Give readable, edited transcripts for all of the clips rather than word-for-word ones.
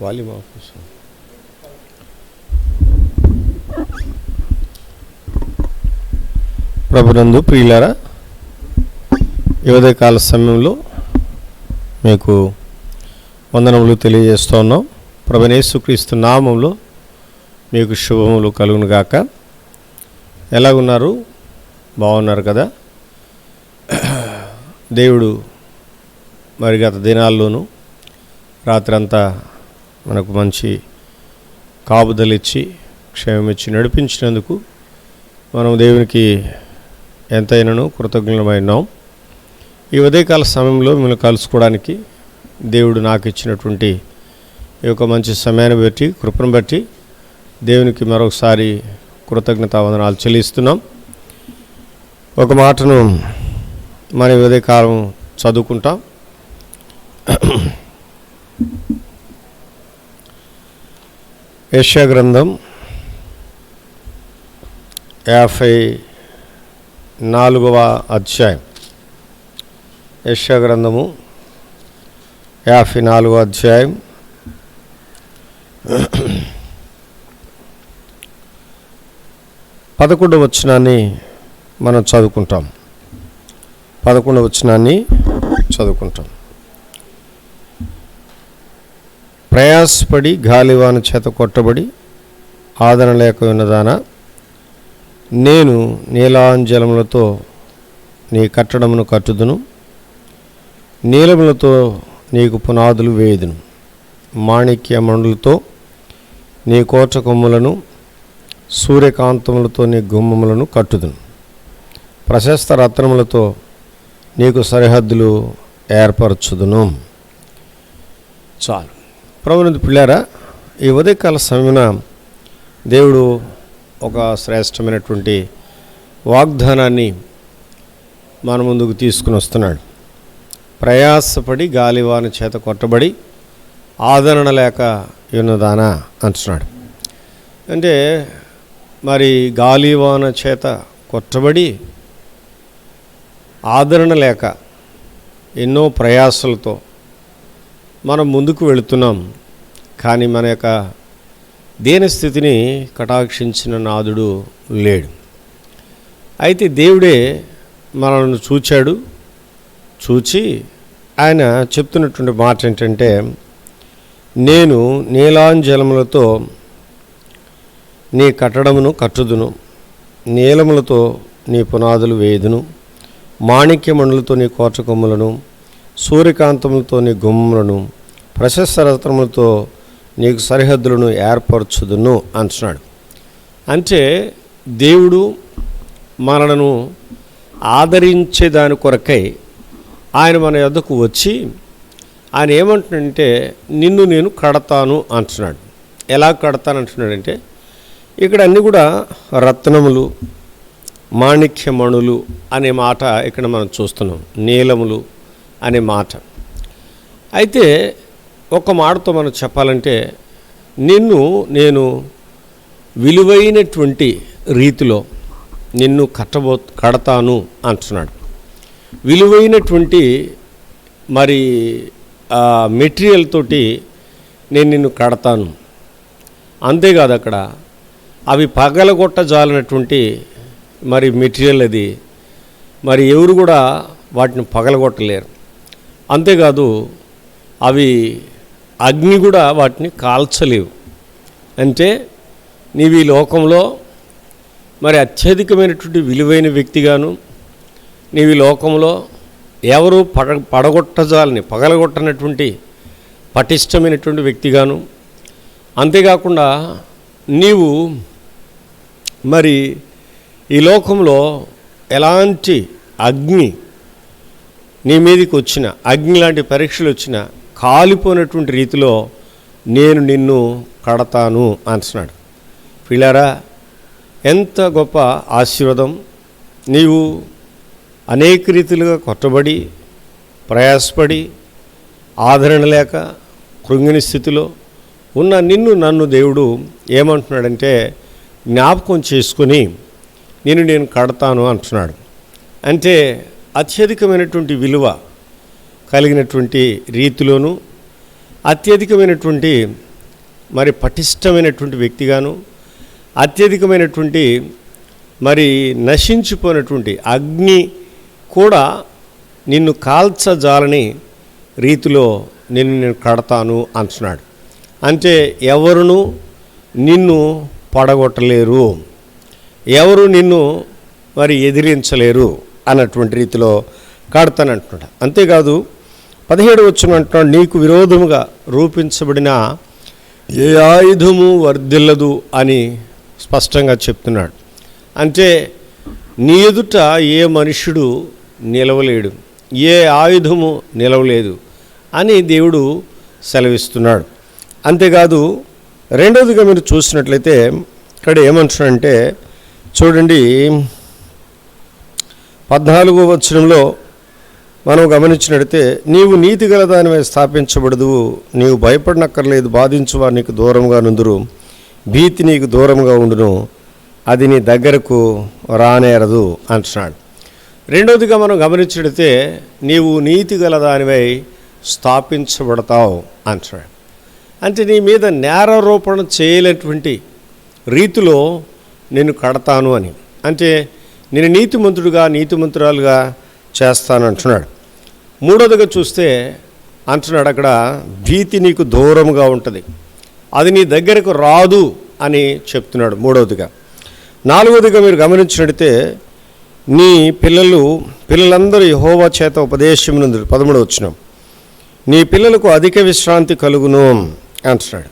Volume of. ప్రభునందు ప్రియులారా, ఈ ఉదయకాల సమయంలో మీకు వందనములు తెలియజేస్తూ ఉన్నాం. ప్రభువైన యేసుక్రీస్తు నామములో మీకు శుభములు కలుగును గాక. ఎలాగున్నారు? బాగున్నారు కదా? దేవుడు మరి గత దినాల్లోనూ రాత్రంతా మనకు మంచి కాపుదలిచ్చి క్షేమమిచ్చి నడిపించినందుకు మనం దేవునికి ఎంతైనాను కృతజ్ఞులమైనాం. ఈ ఉదయకాల సమయంలో మిమ్మల్ని కలుసుకోవడానికి దేవుడు నాకు ఇచ్చినటువంటి ఈ యొక్క మంచి సమయాన్ని బట్టి, కృపను బట్టి దేవునికి మరొకసారి కృతజ్ఞతావందనాలు చెల్లిస్తున్నాం. ఒక మాటను మన ఉదయకాలం చదువుకుంటాం. యెషయా గ్రంథం 54వ అధ్యాయం. యెషయా గ్రంథము 54వ అధ్యాయం 11వ వచనాన్ని మనం చదువుకుంటాం. 11వ వచనాన్ని చదువుకుంటాం. ప్రయాసపడి గాలివాన చేత కొట్టబడి ఆదరణ లేక ఉన్నదానా, నేను నీలాంజలములతో నీ కట్టడమును కట్టుదును, నీలములతో నీకు పునాదులు వేయుదును, మాణిక్య మణులతో నీ కోట కొమ్ములను, సూర్యకాంతములతో నీ గుమ్మములను కట్టుదును, ప్రశస్త రత్నములతో నీకు సరిహద్దులు ఏర్పరచుదును. చాలు. ప్రభువునందు పిల్లారా, ఈ ఉదయకాల సమయమున దేవుడు ఒక శ్రేష్టమైనటువంటి వాగ్దానాన్ని మన ముందుకు తీసుకుని వస్తున్నాడు. ప్రయాసపడి గాలివాన చేత కొట్టబడి ఆదరణ లేక ఉన్నదానా అంటున్నాడు. అంటే మరి గాలివాన చేత కొట్టబడి ఆదరణ లేక ఎన్నో ప్రయాసలతో మనం ముందుకు వెళుతున్నాం. కానీ మన యొక్క దీనస్థితిని కటాక్షించిన నాదుడు లేడు. అయితే దేవుడే మనల్ని చూచాడు. చూచి ఆయన చెప్తున్నటువంటి మాట ఏంటంటే, నేను నీలాంజలములతో నీ కట్టడమును కట్టుదును, నీలములతో నీ పునాదులు వేయుదును, మాణిక్యమణులతో నీ కోట కొమ్ములను, సూర్యకాంతములతో నీ గుమ్మలను, ప్రశస్త రత్నములతో నీకు సరిహద్దులను ఏర్పరచుదును అంటున్నాడు. అంటే దేవుడు మనలను ఆదరించే దాని కొరకై ఆయన మన యొద్దకు వచ్చి ఆయన ఏమంటున్నాడంటే, నిన్ను నేను కడతాను అంటున్నాడు. ఎలా కడతాను అంటున్నాడంటే, ఇక్కడ అన్నీ కూడా రత్నములు, మాణిక్యమణులు అనే మాట ఇక్కడ మనం చూస్తున్నాం, నీలములు అనే మాట. అయితే ఒక మాటతో మనం చెప్పాలంటే, నిన్ను నేను విలువైనటువంటి రీతిలో నిన్ను కడతాను అంటున్నాడు. విలువైనటువంటి మరి మెటీరియల్ తోటి నేను నిన్ను కడతాను. అంతేకాదు, అక్కడ అవి పగలగొట్టజాలినటువంటి మరి మెటీరియల్ అది. మరి ఎవరు కూడా వాటిని పగలగొట్టలేరు. అంతేకాదు, అవి అగ్ని కూడా వాటిని కాల్చలేవు. అంటే నీవు ఈ లోకంలో మరి అత్యధికమైనటువంటి విలువైన వ్యక్తిగాను, నీవు ఈ లోకంలో ఎవరు పగలగొట్టనటువంటి పటిష్టమైనటువంటి వ్యక్తిగాను, అంతేకాకుండా నీవు మరి ఈ లోకంలో ఎలాంటి అగ్ని నీ మీదకి వచ్చిన, అగ్ని లాంటి పరీక్షలు వచ్చిన కాలిపోయినటువంటి రీతిలో నేను నిన్ను కడతాను అంటున్నాడు. పిల్లారా, ఎంత గొప్ప ఆశీర్వాదం! నీవు అనేక రీతిలుగా కొట్టబడి ప్రయాసపడి ఆదరణ లేక కృంగిని స్థితిలో ఉన్న నన్ను దేవుడు ఏమంటున్నాడంటే, జ్ఞాపకం చేసుకొని నేను కడతాను అంటున్నాడు. అంటే అత్యధికమైనటువంటి విలువ కలిగినటువంటి రీతిలోను, అత్యధికమైనటువంటి మరి పటిష్టమైనటువంటి వ్యక్తిగాను, అత్యధికమైనటువంటి మరి నశించిపోయినటువంటి అగ్ని కూడా నిన్ను కాల్చజాలని రీతిలో నేను కడతాను అంటున్నాడు. అంటే ఎవరును నిన్ను పడగొట్టలేరు, ఎవరు నిన్ను మరి ఎదిరించలేరు అన్నటువంటి రీతిలో కడతానంటున్నాడు. అంతేకాదు 17 వచనం అంటున్నాడు, నీకు విరోధముగా రూపించబడిన ఏ ఆయుధము వర్ధిల్లదు అని స్పష్టంగా చెప్తున్నాడు. అంటే నీ ఎదుట ఏ మనుష్యుడు నిలవలేడు, ఏ ఆయుధము నిలవలేదు అని దేవుడు సెలవిస్తున్నాడు. అంతేకాదు రెండవదిగా మీరు చూసినట్లయితే ఇక్కడ ఏమంటున్నాడంటే చూడండి, 14వ వచనంలో మనం గమనించినట్లయితే, నీవు నీతి గల దానిపై స్థాపించబడదు, నీవు భయపడనక్కర్లేదు, బాధించు వారు నీకు దూరంగా నుందురు, భీతి నీకు దూరంగా ఉండును, అది నీ దగ్గరకు రానేరదు అంటున్నాడు. రెండవదిగా మనం గమనించినట్లయితే నీవు నీతి గల దానిపై స్థాపించబడతావు అంటున్నాడు. అంటే నీ మీద నేరారోపణ చేయలేటువంటి రీతిలో నేను కడతాను అని, అంటే నేను నీతిమంతుడుగా నీతిమంతురాలుగా చేస్తాను అంటున్నాడు. మూడవదిగా చూస్తే అంటున్నాడు అక్కడ, భీతి నీకు దూరంగా ఉంటుంది, అది నీ దగ్గరకు రాదు అని చెప్తున్నాడు మూడవదిగా. నాలుగవదిగా మీరు గమనించినట్లయితే నీ పిల్లలందరూ యెహోవా చేత ఉపదేశం నందు 13వ వచనం, నీ పిల్లలకు అధిక విశ్రాంతి కలుగును అంటున్నాడు.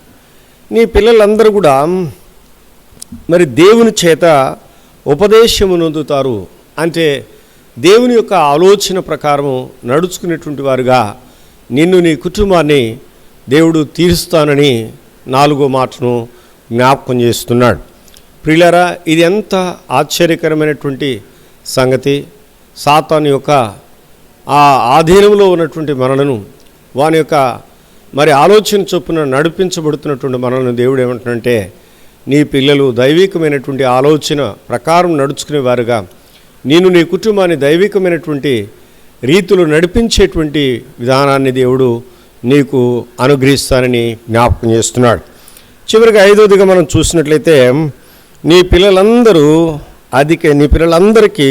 నీ పిల్లలందరూ కూడా మరి దేవుని చేత ఉపదేశము నొందుతారు, అంటే దేవుని యొక్క ఆలోచన ప్రకారము నడుచుకునేటువంటి వారుగా నిన్ను నీ కుటుంబాన్ని దేవుడు తీరుస్తానని 4వ మాటను జ్ఞాపకం చేస్తున్నాడు. ప్రియులారా, ఇది ఎంత ఆశ్చర్యకరమైనటువంటి సంగతి. సాతాను యొక్క ఆ ఆధీనంలో ఉన్నటువంటి మనలను, వాని యొక్క మరి ఆలోచన చొప్పున నడిపించబడుతున్నటువంటి మనలను దేవుడు ఏమంటున్నాడంటే, నీ పిల్లలు దైవికమైనటువంటి ఆలోచన ప్రకారం నడుచుకునేవారుగా నేను నీ కుటుంబాన్ని దైవికమైనటువంటి రీతులు నడిపించేటువంటి విధానాన్ని దేవుడు నీకు అనుగ్రహిస్తానని జ్ఞాపకం చేస్తున్నాడు. చివరికి 5వదిగా మనం చూసినట్లయితే నీ పిల్లలందరికీ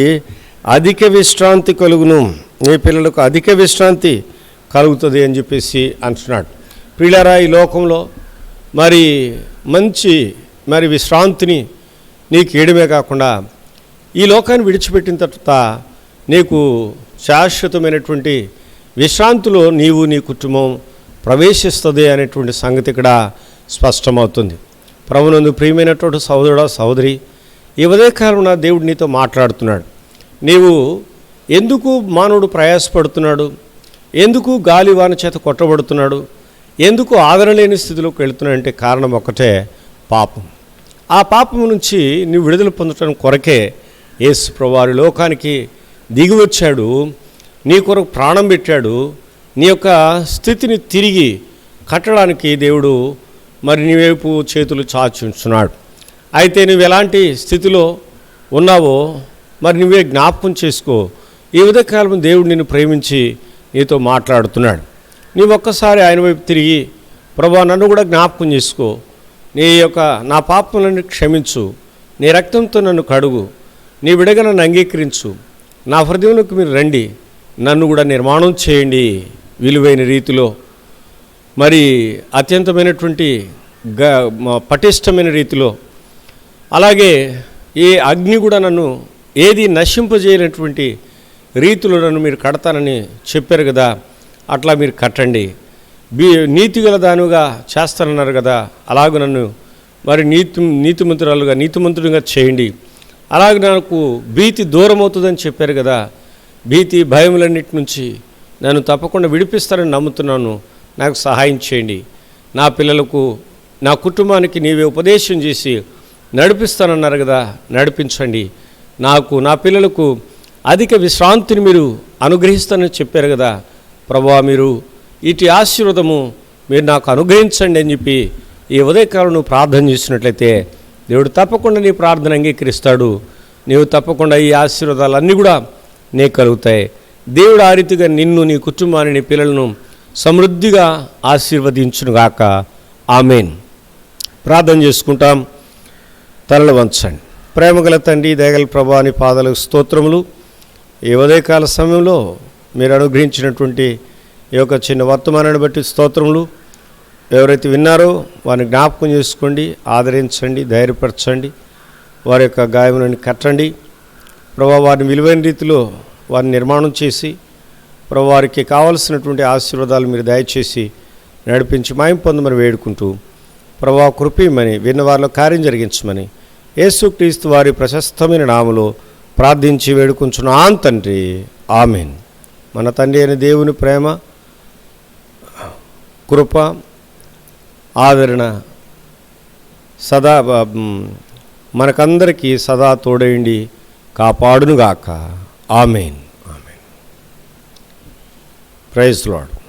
అధిక విశ్రాంతి కలుగును, నీ పిల్లలకు అధిక విశ్రాంతి కలుగుతుంది అని చెప్పేసి అంటున్నాడు. ప్రియులారా, ఈ లోకంలో మరి మంచి విశ్రాంతిని నీకు ఇయడమే కాకుండా ఈ లోకాన్ని విడిచిపెట్టిన తర్వాత నీకు శాశ్వతమైనటువంటి విశ్రాంతిలో నీవు నీ కుటుంబం ప్రవేశిస్తుంది అనేటువంటి సంగతి ఇక్కడ స్పష్టమవుతుంది. ప్రభునందు ప్రియమైనటువంటి సహోదరుడా సహోదరి, ఈ ఉదయకాలంలో దేవుడు నీతో మాట్లాడుతున్నాడు. నీవు ఎందుకు మానవుడు ప్రయాసపడుతున్నాడు, ఎందుకు గాలి వాన చేత కొట్టబడుతున్నాడు, ఎందుకు ఆదరణ లేని స్థితిలోకి వెళుతున్నాడంటే కారణం ఒకటే, పాపం. ఆ పాపం నుంచి నువ్వు విడుదల పొందడం కొరకే యేసు ప్రభువారు లోకానికి దిగి వచ్చాడు, నీ కొరకు ప్రాణం పెట్టాడు. నీ యొక్క స్థితిని తిరిగి కట్టడానికి దేవుడు మరి నీ వైపు చేతులు చాచి ఉంచున్నాడు. అయితే నువ్వు ఎలాంటి స్థితిలో ఉన్నావో మరి నువ్వే జ్ఞాపకం చేసుకో. ఈ ఉదయకాలం దేవుడు నిన్ను ప్రేమించి నీతో మాట్లాడుతున్నాడు. నీవు ఒక్కసారి ఆయన వైపు తిరిగి, ప్రభువా నన్ను కూడా జ్ఞాపకం చేసుకో, నా పాపములను క్షమించు, నీ రక్తంతో నన్ను కడుగు, నీ విడగా నన్ను అంగీకరించు, నా హృదయంలోకి మీరు రండి, నన్ను కూడా నిర్మాణం చేయండి విలువైన రీతిలో, మరి అత్యంతమైనటువంటి పటిష్టమైన రీతిలో. అలాగే ఏ అగ్ని కూడా నన్ను ఏది నశింపజేయనటువంటి రీతిలో నన్ను మీరు కడతానని చెప్పారు కదా, అట్లా మీరు కట్టండి. నీతిగల దానిగా చేస్తానన్నారు కదా, అలాగ నన్ను మరి నీతిమంతుడుగా చేయండి. అలాగే నాకు భీతి దూరం అవుతుందని చెప్పారు కదా, భీతి భయములన్నిటి నుంచి నన్ను తప్పకుండా విడిపిస్తారని నమ్ముతున్నాను. నాకు సహాయం చేయండి. నా పిల్లలకు, నా కుటుంబానికి నీవే ఉపదేశం చేసి నడిపిస్తానన్నారు కదా, నడిపించండి. నా పిల్లలకు అధిక విశ్రాంతిని మీరు అనుగ్రహిస్తానని చెప్పారు కదా ప్రభువా, మీరు ఇటు ఆశీర్వాదము మీరు నాకు అనుగ్రహించండి అని చెప్పి ఈ ఉదయకాలం నువ్వు ప్రార్థన చేసినట్లయితే దేవుడు తప్పకుండా నీ ప్రార్థన అంగీకరిస్తాడు. నీవు తప్పకుండా ఈ ఆశీర్వాదాలన్నీ కూడా నీకు కలుగుతాయి. దేవుడు ఆ రీతిగా నిన్ను, నీ కుటుంబాన్ని, నీ పిల్లలను సమృద్ధిగా ఆశీర్వదించునుగాక. ఆమేన్. ప్రార్థన చేసుకుంటాం. తలలు వంచండి. ప్రేమగల తండ్రి, దయగల ప్రభువా, నీ పాదాలకు స్తోత్రములు. ఈ ఉదయకాల సమయంలో మీరు అనుగ్రహించినటువంటి ఈ యొక్క చిన్న వర్తమానాన్ని బట్టి స్తోత్రములు. ఎవరైతే విన్నారో వారిని జ్ఞాపకం చేసుకోండి, ఆదరించండి, ధైర్యపరచండి, వారి యొక్క గాయములను కట్టండి ప్రభువా. వారిని విలువైన రీతిలో వారిని నిర్మాణం చేసి ప్రభువా, వారికి కావలసినటువంటి ఆశీర్వాదాలు మీరు దయచేసి నడిపించి మాయం పొందమని వేడుకుంటూ ప్రభువా, కృపయమని విన్న వారిలో కార్యం జరిగించమని యేసుక్రీస్తు వారి ప్రశస్తమైన నామములో ప్రార్థించి వేడుకుంటున్నాను తండ్రి. ఆమేన్. మన తండ్రి అయిన దేవుని ప్రేమ, కృప, ఆదరణ సదా మనకందరికీ సదా తోడైండి కాపాడునుగాక. ఆమేన్. ఆమేన్. Praise lord.